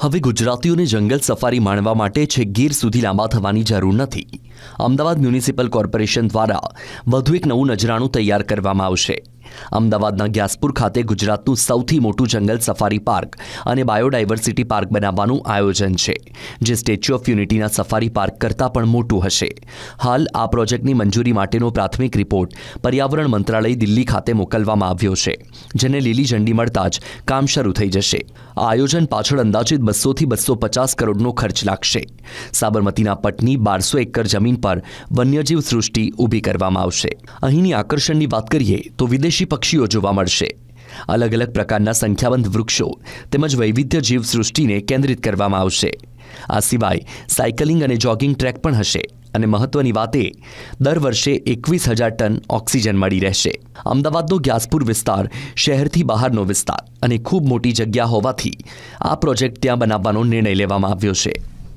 હવે ગુજરાતીઓને જંગલ સફારી માણવા માટે છેક ગીર સુધી લાંબા થવાની જરૂર નથી। અમદાવાદ મ્યુનિસિપલ કોર્પોરેશન દ્વારા વધુ એક નવું નજરાણું તૈયાર કરવામાં આવશે। અમદાવાદના ગ્યાસપુર ખાતે ગુજરાતનું સૌથી મોટું જંગલ સફારી પાર્ક અને બાયોડાયવર્સિટી પાર્ક બનાવવાનું આયોજન છે, જે સ્ટેચ્યુ ઓફ યુનિટીના સફારી પાર્ક કરતાં પણ મોટું હશે। હાલ આ પ્રોજેક્ટની મંજૂરી માટેનો પ્રાથમિક રિપોર્ટ પર્યાવરણ મંત્રાલય દિલ્હી ખાતે મોકલવામાં આવ્યો છે, જેને લીલી ઝંડી મળતા જ કામ શરૂ થઈ જશે। આ આયોજન પાછળ અંદાજિત 200 થી 250 કરોડનો ખર્ચ લાગશે। સાબરમતીના પટની 1200 એકર જમીન પર વન્યજીવ સૃષ્ટિ ઊભી કરવામાં આવશે। અહીંની આકર્ષણની વાત કરીએ તો વિદેશી પક્ષીઓ જોવા મળશે। અલગ અલગ પ્રકારના સંખ્યાબંધ વૃક્ષો તેમજ વૈવિધ્ય જીવ સૃષ્ટિને કેન્દ્રિત કરવામાં આવશે। આ સિવાય સાયકલિંગ અને જોગિંગ ટ્રેક પણ હશે અને મહત્વની વાત એ દર વર્ષે 21,000 ટન ઓક્સિજન મળી રહેશે। અમદાવાદનો ગ્યાસપુર વિસ્તાર શહેરથી બહારનો વિસ્તાર અને ખૂબ મોટી જગ્યા હોવાથી આ પ્રોજેક્ટ ત્યાં બનાવવાનો નિર્ણય લેવામાં આવ્યો છે।